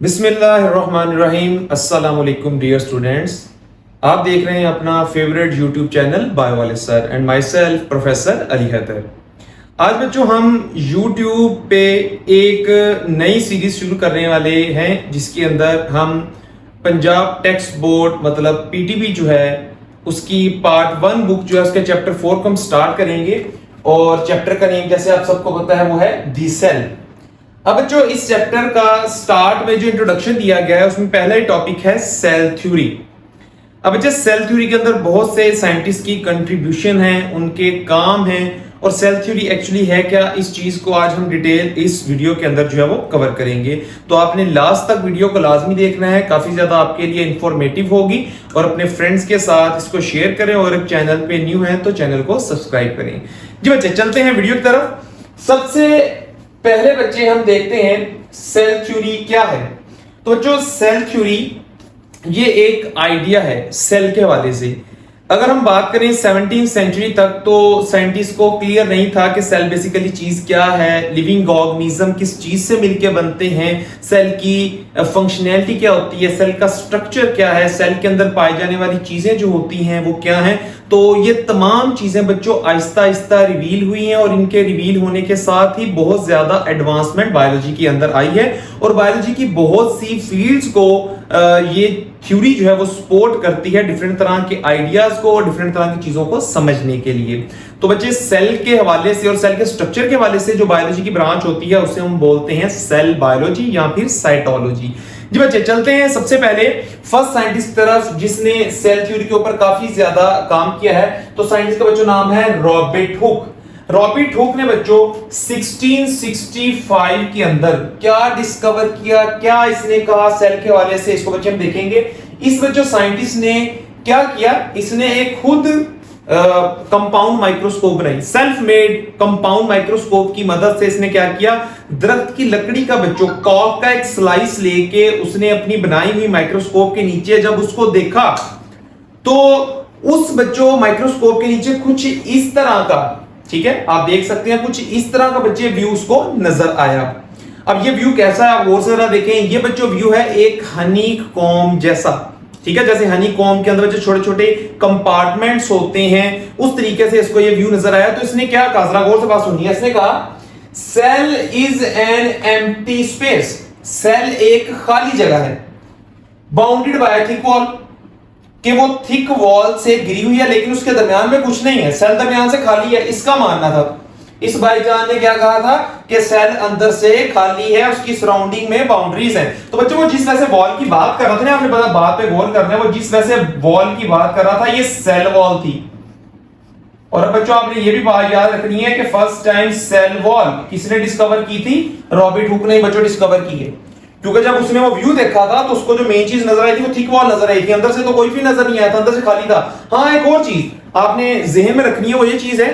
बिस्मिल्लाहिर्रहमानिर्रहीम। अस्सलाम वालेकुम डियर स्टूडेंट्स, आप देख रहे हैं अपना फेवरेट यूट्यूब चैनल बायो वाले sir and myself professor Ali Haider. आज बच्चों हम यूट्यूब पे एक नई सीरीज शुरू करने वाले हैं जिसके अंदर हम पंजाब टेक्स्ट बोर्ड मतलब पीटीबी जो है उसकी पार्ट 1 बुक जो है उसके चैप्टर 4 को हम स्टार्ट करेंगे और चैप्टर का नेम जैसे आप सबको पता है वो है दी सेल। अब बच्चों इस चैप्टर का स्टार्ट में जो इंट्रोडक्शन दिया गया है उसमें पहला ही टॉपिक है सेल थ्योरी। अब बच्चे सेल थ्योरी के अंदर बहुत से साइंटिस्ट की कंट्रीब्यूशन है, उनके काम हैं और सेल थ्योरी एक्चुअली है क्या, इस चीज को आज हम डिटेल इस वीडियो के अंदर जो है वो कवर करेंगे। तो आपने लास्ट तक वीडियो को लाजमी देखना है, काफी ज्यादा आपके लिए इंफॉर्मेटिव होगी और अपने फ्रेंड्स के साथ इसको शेयर करें और चैनल पे न्यू है तो चैनल को सब्सक्राइब करें। जी बच्चे चलते हैं वीडियो की तरफ। सबसे पहले बच्चे हम देखते हैं सेल थ्योरी क्या है। तो बच्चों सेल थ्योरी ये एक आइडिया है सेल के हवाले से। अगर हम बात करें 17वीं सेंचुरी तक तो साइंटिस्ट को क्लियर नहीं था कि सेल बेसिकली चीज क्या है, लिविंग ऑर्गेनिज्म किस चीज से मिलकर बनते हैं, सेल की फंक्शनैलिटी क्या होती है, सेल का स्ट्रक्चर क्या है, सेल के अंदर पाई जाने वाली चीजें जो होती हैं वो क्या हैं। तो ये तमाम चीजें बच्चों आहिस्ता आहिस्ता रिवील हुई हैं और इनके रिवील होने के साथ ही बहुत ज्यादा एडवांसमेंट बायोलॉजी के अंदर आई है और बायोलॉजी की बहुत सी फील्ड्स को ये थ्योरी जो है वो सपोर्ट करती है डिफरेंट तरह के आइडियाज को और डिफरेंट तरह की चीजों को समझने के लिए। तो बच्चे सेल के हवाले से और सेल के स्ट्रक्चर के हवाले से जो बायोलॉजी की ब्रांच होती है उसे हम बोलते हैं सेल बायोलॉजी या फिर साइटोलॉजी। जी बच्चे चलते हैं सबसे पहले फर्स्ट साइंटिस्ट की तरफ जिसने सेल थ्योरी के ऊपर काफी ज्यादा काम किया है। तो साइंटिस्ट का बच्चों नाम है रॉबर्ट हुक। रॉबर्ट हुक ने बच्चों 1665 के अंदर क्या डिस्कवर किया, क्या इसने कहा सेल के हवाले से, इसको बच्चे हम देखेंगे। इस बच्चों साइंटिस्ट ने क्या किया, इसने एक खुद कंपाउंड माइक्रोस्कोप बनाई, सेल्फ मेड कंपाउंड माइक्रोस्कोप की मदद से इसने क्या किया, दरख्त की लकड़ी का बच्चों कॉर्क का एक स्लाइस लेके उसने अपनी बनाई हुई माइक्रोस्कोप के नीचे जब उसको देखा तो उस बच्चों माइक्रोस्कोप के नीचे कुछ इस तरह का, ठीक है आप देख सकते हैं, कुछ इस तरह का बच्चे व्यू उसको नजर आया। अब ये व्यू कैसा है आप और से जरा देखें। ये बच्चों व्यू है एक हनी कॉम्ब जैसा, ठीक है, जैसे हनी कॉम्ब के अंदर जो छोटे छोटे कंपार्टमेंट्स होते हैं उस तरीके से इसको ये व्यू नजर आया। तो इसने क्या कहा, जरा गौर से बात सुनिए। इसने कहा cell is an empty space, cell एक खाली जगह है, बाउंडेड बाय थिक वॉल, कि वो थिक वॉल से घिरी हुई है लेकिन उसके दरमियान में कुछ नहीं है, सेल दरमियान से खाली है, इसका मानना था। इस भाईजान ने क्या कहा था कि सेल अंदर से खाली है, उसकी सराउंडिंग में बाउंड्रीज हैं। तो बच्चों वो जिस वजह से वॉल की बात कर रहा था ना, आपने पता बात पे गौर करना है, वो जिस वजह से वॉल की बात कर रहा था ये सेल वॉल थी। और बच्चों आपने ये भी बात याद रखनी है कि फर्स्ट टाइम सेल वॉल किसने डिस्कवर की थी, रॉबर्ट हुक ने बच्चों डिस्कवर की है। क्योंकि जब उसने वो व्यू देखा था तो उसको जो मेन चीज नजर आई थी वो थिक वॉल नजर आई थी, अंदर से तो कोई भी नजर नहीं आया था, अंदर से खाली था। हाँ एक और चीज आपने ज़हन में रखनी है, वो ये चीज है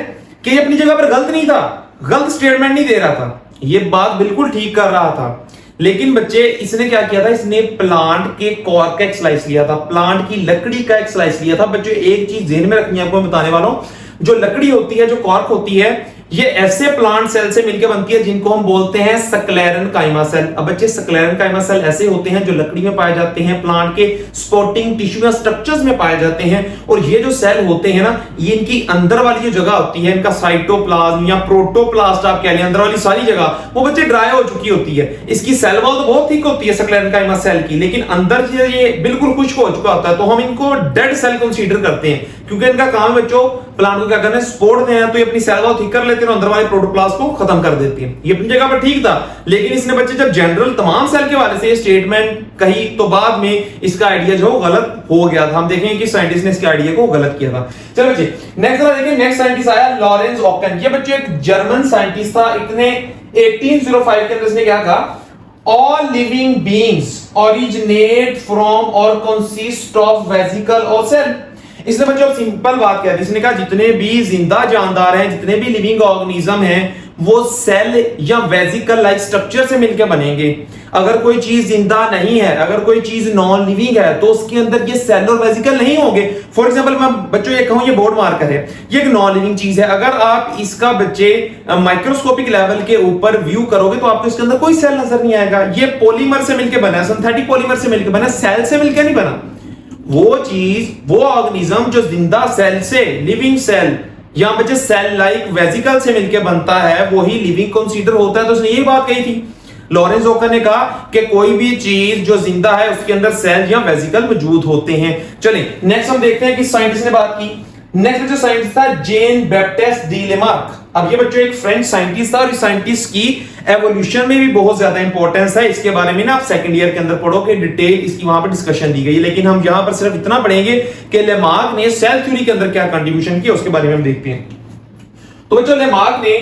कि ये अपनी जगह पर गलत नहीं था, गलत स्टेटमेंट नहीं दे रहा था, ये बात बिल्कुल ठीक कर रहा था। लेकिन बच्चे इसने क्या किया था, इसने प्लांट के कॉर्क का एक स्लाइस लिया था, प्लांट की लकड़ी का एक स्लाइस लिया था। बच्चों एक चीज ज़हन में रखनी है, आपको बताने वाला हूं, जो लकड़ी होती है, जो कॉर्क होती है, ये ऐसे प्लांट सेल से मिलकर बनती है जिनको हम बोलते हैं स्क्लेरन काइमा सेल। अब बच्चे स्क्लेरन काइमा सेल ऐसे होते हैं जो लकड़ी में पाए जाते हैं, प्लांट के स्पोर्टिंग टिश्यू या स्ट्रक्चर्स में पाए जाते हैं। और ये जो सेल होते हैं ना, ये इनकी अंदर वाली जो जगह होती है, इनका साइटोप्लाज्म या प्रोटोप्लास्ट आप कह लें, अंदर वाली सारी जगह वो बच्चे ड्राई हो चुकी होती है। इसकी सेल वॉल तो बहुत थिक होती है स्क्लेरन काइमा सेल की, लेकिन अंदर से ये बिल्कुल खुश्क हो चुका होता है, तो हम इनको डेड सेल कंसीडर करते हैं क्योंकि इनका काम बच्चों प्लांट को क्या करना है, सपोर्ट देना, तो ये अपनी सेल वॉल ठीक कर लेते हैं, अंदर वाले प्रोटोप्लास्ट को खत्म कर देती है। ये अपनी जगह पर ठीक था, लेकिन इसने बच्चे जब जनरल तमाम सेल के वाले से ये स्टेटमेंट कही तो बाद में इसका आइडिया जो गलत हो गया था। हम देखेंगे कि साइंटिस्ट ने इसके आइडिया को गलत किया था। चलो बच्चे नेक्स्ट देखिए, नेक्स्ट साइंटिस्ट आया लॉरेंस ऑकन। ये बच्चे एक जर्मन साइंटिस्ट था, इतने 1805 के अंदर इसने क्या कहा, all living beings originate from or consist of vesicle or cell। इसने बच्चों सिंपल बात कह दी, इसने कहा जितने भी जिंदा जानदार हैं, जितने भी लिविंग ऑर्गेनिज्म हैं वो सेल या वेसिकल लाइक स्ट्रक्चर से मिलकर बनेंगे। अगर कोई चीज जिंदा नहीं है, अगर कोई चीज नॉन लिविंग है, तो उसके अंदर ये सेल और वेसिकल नहीं होंगे। फॉर एग्जांपल मैं बच्चों ये कहूं, ये बोर्ड मार्कर है, ये एक नॉन लिविंग चीज है। अगर आप इसका बच्चे माइक्रोस्कोपिक लेवल के ऊपर व्यू करोगे तो आपको इसके अंदर कोई सेल नजर नहीं आएगा। ये पॉलीमर से मिलकर बना है, सिंथेटिक पॉलीमर से मिलकर बना है, सेल से मिलकर नहीं बना। वो चीज, वो ऑर्गेनिज्म जो जिंदा सेल से, लिविंग सेल या बच्चे सेल लाइक वेसिकल से मिलकर बनता है, वही लिविंग कंसीडर होता है। तो उसने यही बात कही थी। लॉरेंस ओकर ने कहा कि कोई भी चीज जो जिंदा है उसके अंदर सेल या वेसिकल मौजूद होते हैं। चलिए नेक्स्ट हम देखते हैं कि साइंटिस्ट ने बात की। नेक्स्ट जो साइंटिस्ट था जेन बैप्टिस्ट डी लेमार्क। अब ये बच्चों एक फ्रेंच साइंटिस्ट था और इस साइंटिस्ट की एवोल्यूशन में भी बहुत ज्यादा इंपॉर्टेंस है। इसके बारे में ना आप सेकंड ईयर के अंदर पढ़ोगे, डिटेल इसकी वहां पर डिस्कशन दी गई है, लेकिन हम यहां पर सिर्फ इतना पढ़ेंगे कि लेमार्क ने सेल थ्योरी के अंदर क्या कंट्रीब्यूशन किया, उसके बारे में हम देखते हैं। तो बच्चों लेमार्क ने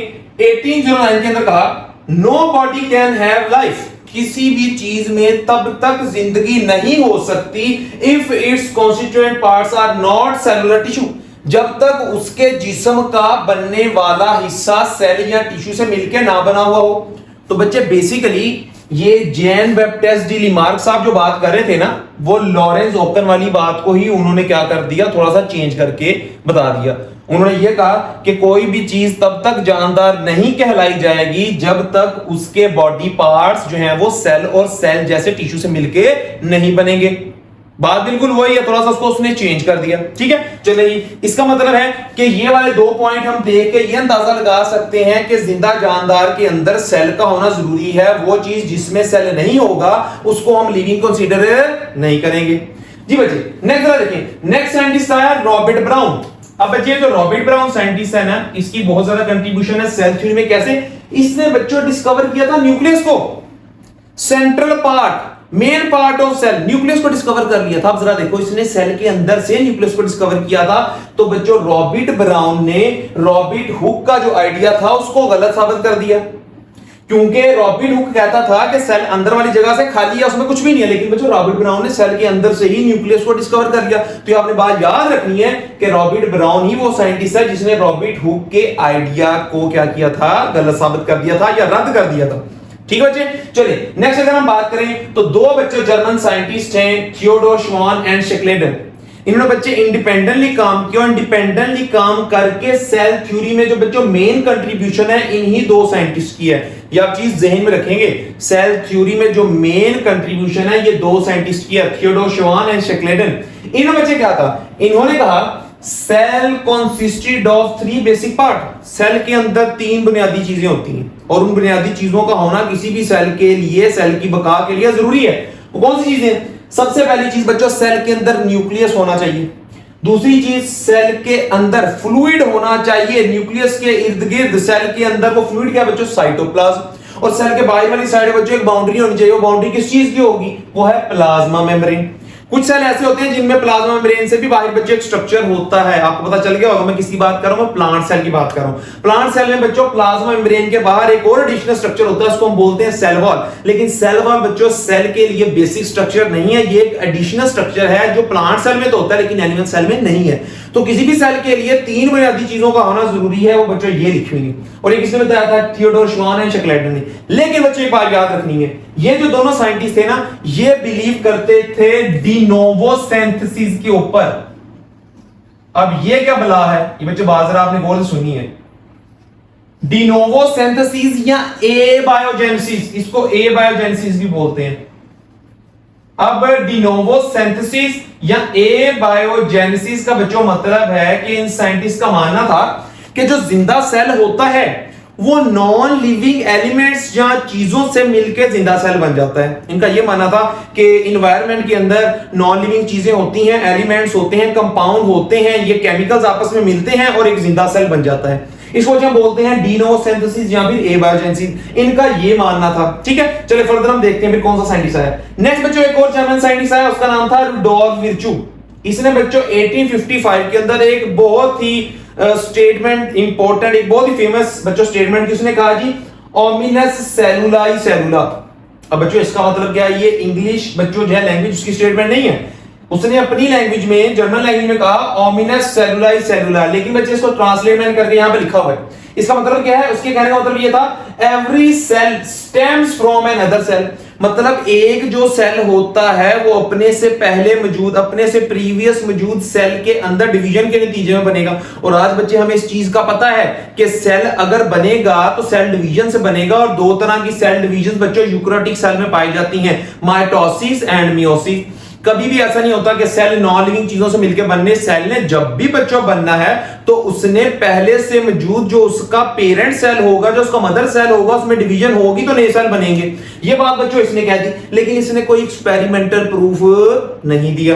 1809 के अंदर कहा nobody can have life, किसी भी चीज में तब तक जिंदगी नहीं हो सकती if its constituent parts are not cellular tissue, जब तक उसके जिस्म का बनने वाला हिस्सा सेल या टिश्यू से मिलकर ना बना हुआ हो। तो बच्चे बेसिकली ये जेन बैप्टिस्ट डी लेमार्क साहब जो बात कर रहे थे ना, वो लॉरेंस ओकर वाली बात को ही उन्होंने क्या कर दिया, थोड़ा सा चेंज करके बता दिया। उन्होंने ये कहा कि कोई भी चीज तब तक जानदार नहीं कहलाई जाएगी जब तक उसके बॉडी पार्ट्स जो हैं वो सेल और सेल जैसे टिश्यू से मिलके नहीं बनेंगे। बात बिल्कुल वही है, थोड़ा सा उसको उसने चेंज कर दिया। ठीक है, चलिए इसका मतलब है कि ये वाले दो पॉइंट हम देख के ये अंदाजा लगा सकते हैं कि जिंदा जानदार के अंदर सेल का होना जरूरी है। वो चीज जिसमें सेल नहीं होगा उसको हम लिविंग कंसीडर नहीं करेंगे। जी बच्चे नेक्स्ट देखिए, नेक्स्ट साइंटिस्ट आया रॉबर्ट ब्राउन। अब बच्चे जो रॉबर्ट ब्राउन साइंटिस्ट है ना, इसकी बहुत ज्यादा कंट्रीब्यूशन है सेल थ्योरी में। कैसे? इसने बच्चों डिस्कवर किया था न्यूक्लियस को, central part, main part of cell, nucleus को डिस्कवर कर लिया था। अब जरा देखो, इसने सेल के अंदर से न्यूक्लियस को डिस्कवर किया था। तो बच्चों रॉबर्ट ब्राउन ने रॉबर्ट हुक का जो आइडिया था उसको गलत साबित कर दिया, क्योंकि रॉबर्ट हुक कहता था कि सेल अंदर वाली जगह से खाली है, उसमें कुछ भी नहीं है। लेकिन बच्चों रॉबर्ट ब्राउन ने सेल के अंदर से ही न्यूक्लियस को डिस्कवर कर लिया। तो आपने बात याद रखनी है कि रॉबर्ट ब्राउन ही वो साइंटिस्ट है जिसने रॉबर्ट हुक के आइडिया को क्या किया था, गलत साबित कर दिया था या रद्द कर दिया था। ठीक है बच्चे, चलिए नेक्स्ट अगर हम बात करें तो दो बच्चे जर्मन साइंटिस्ट हैं, थियोडोर श्वान एंड शेक्लेडन। इन्होंने बच्चे इंडिपेंडेंटली काम किया। इंडिपेंडेंटली काम करके सेल थ्योरी में जो बच्चों मेन कंट्रीब्यूशन है इन्हीं दो साइंटिस्ट की है। ये आप चीज जहन में रखेंगे, सेल थ्योरी में जो मेन कंट्रीब्यूशन है ये दो साइंटिस्ट की है, थियोडोर श्वान एंड शेक्लेडन। इन्होंने बच्चे क्या कहा, इन्होंने कहा cell consisted of 3 basic part. Cell के अंदर 3 बुनियादी चीजें होती हैं और उन बुनियादी चीजों का होना किसी भी सेल के लिए, सेल की बका के लिए जरूरी है। वो कौन सी चीजें? सबसे पहली चीज बच्चों, सेल के अंदर न्यूक्लियस होना चाहिए। दूसरी चीज, सेल के अंदर फ्लूइड होना चाहिए। न्यूक्लियस के इर्द गिर्द सेल के अंदर वो फ्लूइड क्या बच्चों? साइटोप्लाज्म। और सेल के बाहर वाली साइड बच्चों एक बाउंड्री होनी चाहिए। वो बाउंड्री किस चीज की होगी? वो है प्लाज्मा मेम्ब्रेन। कुछ सेल ऐसे होते हैं जिनमें प्लाज्मा मेम्ब्रेन से भी बाहर बच्चों एक स्ट्रक्चर होता है। आपको पता चल गया होगा मैं किसकी बात कर रहा हूं, मैं प्लांट सेल की बात कर रहा हूं। प्लांट सेल में बच्चों प्लाज्मा मेम्ब्रेन के बाहर एक और एडिशनल स्ट्रक्चर होता है, उसको हम बोलते हैं सेल वॉल। लेकिन सेल वॉल बच्चों सेल के लिए बेसिक स्ट्रक्चर नहीं है, ये एक एडिशनल स्ट्रक्चर है जो प्लांट सेल में तो होता है लेकिन एनिमल सेल में नहीं है। तो किसी भी सेल के लिए 3 बुनियादी चीजों का होना जरूरी है, वो बच्चों ये लिखी हुई है। और ये किसने बताया था? थियोडोर श्वान एंड शेक्लेडन ने। लेकिन बच्चों एक बात याद रखनी है, ये जो दोनों साइंटिस्ट थे ना, ये बिलीव करते थे डी नोवो सिंथेसिस के ऊपर। अब ये क्या बला है, ये बच्चों बात जरा आपने गौर से सुनी है। डी नोवो सिंथेसिस या ए बायोजेनेसिस, इसको ए बायोजेनेसिस भी बोलते हैं। अब डी नोवो सिंथेसिस या ए बायोजेनेसिस का बच्चों मतलब है कि इन साइंटिस्ट का मानना था कि जो जिंदा सेल होता है वो नॉन लिविंग एलिमेंट्स या चीजों से मिलकर जिंदा सेल बन जाता है। इनका यह मानना था कि इन्वायरमेंट के अंदर नॉन लिविंग चीजें होती हैं, एलिमेंट्स होते हैं, कंपाउंड होते हैं, ये केमिकल्स आपस में मिलते हैं और एक जिंदा सेल बन जाता है। इसको हम बोलते हैं डी नोवो सिंथेसिस या फिर ए बायोजेनेसिस। इनका ये मानना था। ठीक है, चलिए फर्दर हम देखते हैं फिर कौन सा साइंटिस्ट आया। नेक्स्ट बच्चों एक और जर्मन साइंटिस्ट आया, उसका नाम था रुडोल्फ विर्चू। इसने बच्चों 1855 के अंदर एक बहुत ही स्टेटमेंट इंपॉर्टेंट, एक बहुत ही फेमस बच्चों स्टेटमेंट किसने कहा जी, ओमिनस सेलुलाई सेलुला। अब बच्चों इसका मतलब क्या है, ये इंग्लिश बच्चों जो है लैंग्वेज उसकी स्टेटमेंट नहीं है, उसने अपनी लैंग्वेज में, जर्मन लैंग्वेज में कहा ओमिनस सेलुलाई सेलुला। लेकिन बच्चे इसको ट्रांसलेट मैंने करके यहां पे लिखा हुआ है इसका मतलब क्या है, उसके कहने का मतलब ये था every cell stems from another cell, मतलब एक जो सेल होता है वो अपने से पहले मौजूद, अपने से प्रीवियस मौजूद सेल के अंदर डिवीजन के नतीजे में बनेगा। और आज बच्चे हमें इस चीज का पता है कि सेल अगर बनेगा तो सेल डिवीजन से बनेगा, और दो तरह की सेल डिवीजन बच्चों यूकेरियोटिक सेल में पाई जाती हैं, माइटोसिस एंड मियोसिस। कभी भी ऐसा नहीं होता कि सेल नॉन लिविंग चीजों से मिलकर बनने, सेल ने जब भी बच्चों बनना है तो उसने पहले से मौजूद जो उसका पेरेंट सेल होगा, जो उसका मदर सेल होगा, उसमें डिवीजन होगी तो नए सेल बनेंगे। ये बात बच्चों इसने कह दी, लेकिन इसने कोई एक्सपेरिमेंटल प्रूफ नहीं दिया।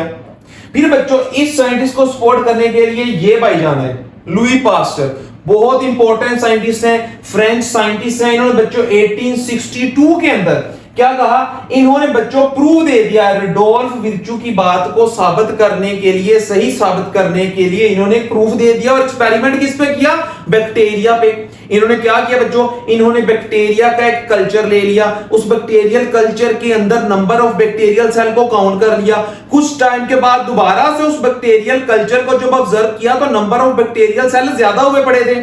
फिर बच्चों इस साइंटिस्ट को सपोर्ट करने के लिए ये भाई जाना है लुई पास्टर, बहुत इंपॉर्टेंट साइंटिस्ट हैं, फ्रेंच साइंटिस्ट हैं। इन्होंने बच्चों 1862 के अंदर क्या कहा, इन्होंने बच्चों प्रूव दे दिया रुडोल्फ विर्चू की बात को साबित करने के लिए, सही साबित करने के लिए इन्होंने प्रूफ दे दिया। और एक्सपेरिमेंट किस पे किया, बैक्टीरिया पे। इन्होंने क्या किया बच्चों, इन्होंने बैक्टीरिया का एक कल्चर ले लिया, उस बैक्टीरियल कल्चर के अंदर नंबर ऑफ बैक्टीरियल सेल को काउंट कर लिया। कुछ टाइम के बाद दोबारा से उस बैक्टीरियल कल्चर को जब ऑब्जर्व किया तो नंबर ऑफ बैक्टीरियल सेल ज्यादा हुए पड़े थे।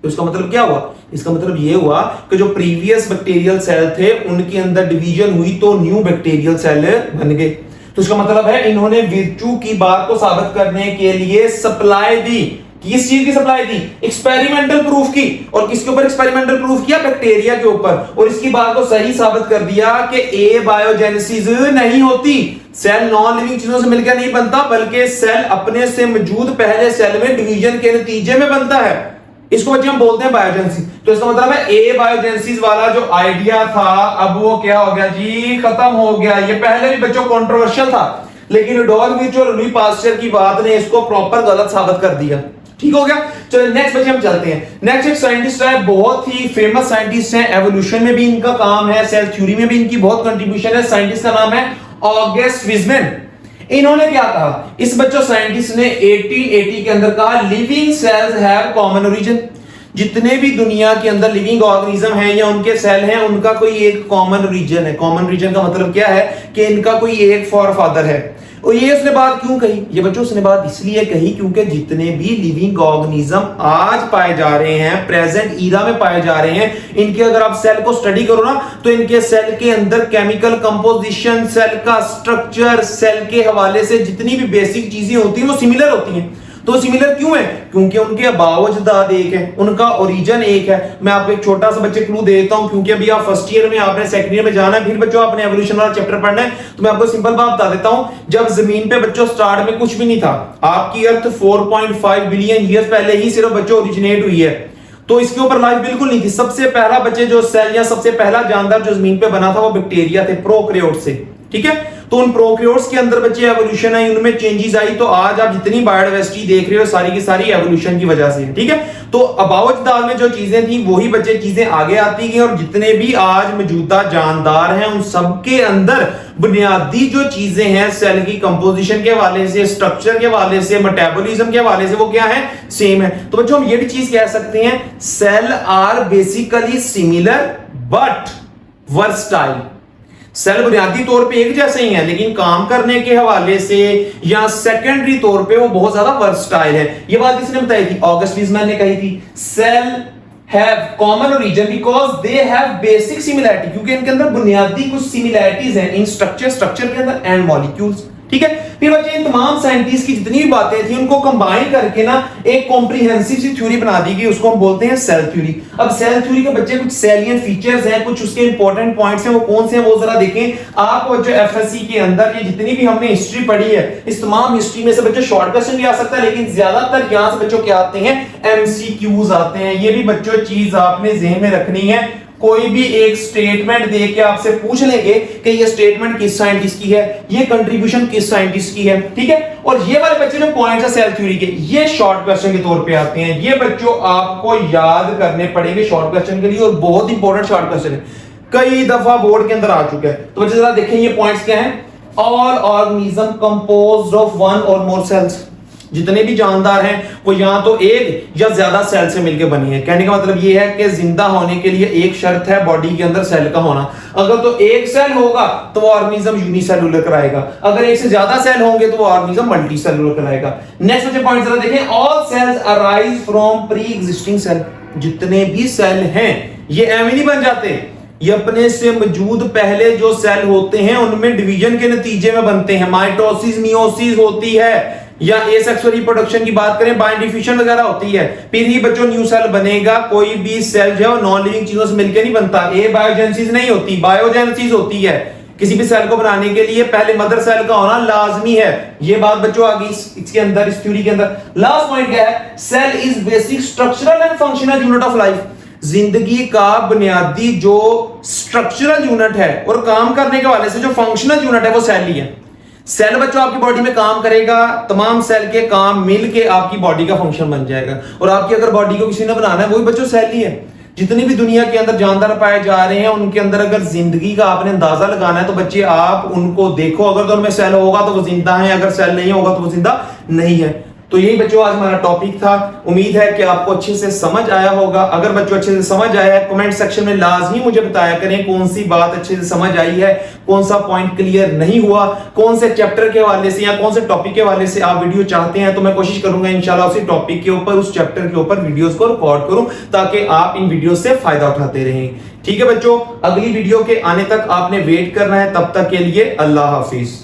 तो इसका मतलब क्या हुआ, इसका मतलब ये हुआ कि जो प्रीवियस बैक्टीरियल सेल थे उनके अंदर डिवीजन हुई तो न्यू बैक्टीरियल सेल बन गए। तो इसका मतलब है इन्होंने विर्चू की बात को साबित करने के लिए सप्लाई दी। किस चीज की सप्लाई दी, एक्सपेरिमेंटल प्रूफ की। और किसके ऊपर एक्सपेरिमेंटल प्रूफ किया, बैक्टीरिया के ऊपर। और इसकी बात को सही साबित कर दिया कि ए बायोजेनेसिस नहीं होती, सेल नॉन लिविंग चीजों से मिलकर नहीं बनता, बल्कि सेल अपने से मौजूद पहले सेल में डिवीजन के नतीजे में बनता है। इसको बच्चे हम बोलते हैं बायोजेनेसिस। तो इसका मतलब है ए बायोजेनेसिस वाला जो आइडिया था अब वो क्या हो गया जी, खत्म हो गया। ये पहले भी बच्चों कंट्रोवर्शियल था, लेकिन रुडोल्फ विर्चू और लुई पास्चर की बात ने इसको प्रॉपर गलत साबित कर दिया। ठीक हो गया। चलो नेक्स्ट बच्चे हम चलते हैं। नेक्स्ट एक साइंटिस्ट है, बहुत ही फेमस साइंटिस्ट है, एवोल्यूशन में भी इनका काम है, सेल थ्योरी में भी इनकी बहुत कंट्रीब्यूशन है। साइंटिस्ट का नाम है ऑगस्ट वीजमैन। इन्होंने क्या कहा, इस बच्चों साइंटिस्ट ने 1880 के अंदर कहा living cells have common origin. जितने भी दुनिया के अंदर लिविंग ऑर्गेनिज्म हैं या उनके सेल हैं, उनका कोई एक कॉमन रीजन है। कॉमन रीजन का मतलब क्या है कि इनका कोई एक फॉरफादर है। और ये उसने बात क्यों कही, ये बच्चों उसने बात इसलिए कही क्योंकि जितने भी लिविंग ऑर्गेनिज्म आज पाए जा रहे हैं, प्रेजेंट ईरा में पाए जा रहे हैं, इनके अगर आप सेल को स्टडी करो ना तो इनके सेल के अंदर केमिकल कंपोजिशन, सेल का स्ट्रक्चर, सेल के हवाले से जितनी भी बेसिक चीजें होती हैं वो सिमिलर होती हैं। तो सिमिलर क्यों है, क्योंकि उनके अबावजदाद एक है, उनका ओरिजिन एक है। मैं आपको एक छोटा सा बच्चे क्लू दे देता हूं, क्योंकि अभी आप फर्स्ट ईयर में, आपने सेकंड ईयर में जाना है, फिर बच्चों आपने एवोल्यूशन वाला चैप्टर पढ़ना है। तो मैं आपको सिंपल बात बता देता हूं, जब जमीन पे बच्चों स्टार्ट में कुछ भी नहीं था, आपकी अर्थ 4.5 बिलियन ईयर पहले ही सिर्फ बच्चों ओरिजिनेट हुई है, तो इसके ऊपर लाइफ बिल्कुल नहीं थी। सबसे पहला बच्चे जो सेल या सबसे पहला जानदार जो जमीन पे बना था वो बैक्टीरिया थे, प्रोकैरियोट से। ठीक है, तो उन प्रोकैरियोट्स के अंदर बच्चे एवोल्यूशन आई, उनमें चेंजेस आई। तो आज आप जितनी बायोडाइवर्सिटी देख रहे हो सारी की सारी एवोल्यूशन की वजह से। ठीक है, तो अबावजदाद में जो चीजें थी वही बच्चे चीजें आगे आती गई, और जितने भी आज मौजूदा जानदार हैं उन सबके अंदर बुनियादी जो चीजें हैं सेल की कंपोजिशन के हवाले से, स्ट्रक्चर के हवाले से, मेटाबॉलिज्म के हवाले से, वो क्या है, सेम है। तो बच्चों हम ये भी चीज कह सकते हैं, cell are basically similar but versatile. Cell बुनियादी तौर पे एक जैसे ही है, लेकिन काम करने के हवाले से या सेकेंडरी तौर पे वो बहुत ज्यादा वर्सटाइल है। ये बात इसने बताई थी, ऑगस्ट वीजमैन ने कही थी। Cell have common origin because they have basic similarity, क्योंकि इनके अंदर बुनियादी कुछ सिमिलैरिटीज हैं इन स्ट्रक्चर के अंदर एंड मॉलिक्यूल्स। ठीक है, फिर बच्चे इन तमाम साइंटिस्ट की जितनी भी बातें थी उनको कंबाइन करके ना एक कॉम्प्रिहेंसिव सी थ्योरी बना दी गई, उसको हम बोलते हैं सेल थ्योरी। अब सेल थ्योरी के बच्चे कुछ सैलिएंट फीचर्स हैं, कुछ उसके इंपॉर्टेंट पॉइंट्स हैं, वो कौन से हैं वो जरा देखें। आप बच्चों एफएससी के अंदर ये जितनी भी हमने हिस्ट्री पढ़ी है, इस तमाम हिस्ट्री में से बच्चों शॉर्ट क्वेश्चन भी आ सकता है, लेकिन ज्यादातर यहां से बच्चों क्या आते हैं, एमसीक्यूज आते हैं। ये भी बच्चों चीज आपने ज़हन में रखनी है। कोई भी एक स्टेटमेंट दे के आपसे पूछ लेंगे कि ये स्टेटमेंट किस साइंटिस्ट की है, ये कंट्रीब्यूशन किस साइंटिस्ट की है। ठीक है, और ये वाले बच्चे जो पॉइंट्स है सेल थ्योरी के, ये शॉर्ट क्वेश्चन के तौर पे आते हैं। ये बच्चों आपको याद करने पड़ेंगे शॉर्ट क्वेश्चन के लिए, और बहुत इंपॉर्टेंट शॉर्ट क्वेश्चन है, कई दफा बोर्ड के अंदर आ चुका है। तो बच्चे जरा देखें ये पॉइंट्स क्या हैं। All organism composed of one और मोर सेल्स, जितने भी जानदार हैं वो या तो एक या ज्यादा सेल से मिलकर बनी है। कहने का मतलब ये है कि जिंदा होने के लिए एक शर्त है बॉडी के अंदर सेल का होना। अगर तो एक सेल होगा तो वो ऑर्गेनिज्म यूनिसेलुलर कराएगा, अगर एक से ज्यादा सेल होंगे तो वो ऑर्गेनिज्म मल्टीसेलुलर कराएगा। नेक्स्ट बच्चे पॉइंट जरा देखें। All cells arise from pre existing cell, जितने भी सेल हैं ये एवं नहीं बन जाते, ये अपने से मौजूद पहले जो सेल होते हैं उनमें डिवीजन के नतीजे में बनते हैं। माइटोसिस मियोसिस होती है, या एसेक्सुअल रिप्रोडक्शन की बात करें बायोडिफ्यूजन वगैरह होती है, फिर ही बच्चों न्यू सेल बनेगा। कोई भी सेल जो है नॉन लिविंग चीजों से मिलकर नहीं बनता। ए बायोजेनेसिस नहीं होती, बायोजेनेसिस होती है। किसी भी सेल को बनाने के लिए पहले मदर सेल का होना लाजमी है। ये बात बच्चों आ गई इसके अंदर, इस थ्योरी के अंदर। लास्ट पॉइंट क्या है, cell is basic structural and functional unit of life. जिंदगी का बुनियादी जो स्ट्रक्चरल यूनिट है और काम करने के हवाले से जो फंक्शनल यूनिट है वो सेल ही है। सेल बच्चों आपकी बॉडी में काम करेगा, तमाम सेल के काम मिलके आपकी बॉडी का फंक्शन बन जाएगा। और आपकी अगर बॉडी को किसी ने बनाना है वो भी बच्चों सेल ही है। जितनी भी दुनिया के अंदर जानदार पाए जा रहे हैं उनके अंदर अगर जिंदगी का आपने अंदाजा लगाना है तो बच्चे आप उनको देखो, अगर तो उनमें सेल होगा तो वो जिंदा है, अगर सेल नहीं होगा तो वो जिंदा नहीं है। तो यही बच्चों आज हमारा टॉपिक था। उम्मीद है कि आपको अच्छे से समझ आया होगा। अगर बच्चों अच्छे से समझ आया है कमेंट सेक्शन में लाजमी मुझे बताया करें कौन सी बात अच्छे से समझ आई है, कौन सा पॉइंट क्लियर नहीं हुआ, कौन से चैप्टर के हवाले से या कौन से टॉपिक के हवाले से आप वीडियो चाहते हैं। तो मैं कोशिश करूंगा इंशाल्लाह उसी टॉपिक के ऊपर, उस चैप्टर के ऊपर वीडियोस को रिकॉर्ड करूं ताकि आप इन वीडियो से फायदा उठाते रहें। ठीक है बच्चों, अगली वीडियो के आने तक आपने वेट करना है। तब तक के लिए अल्लाह हाफिज।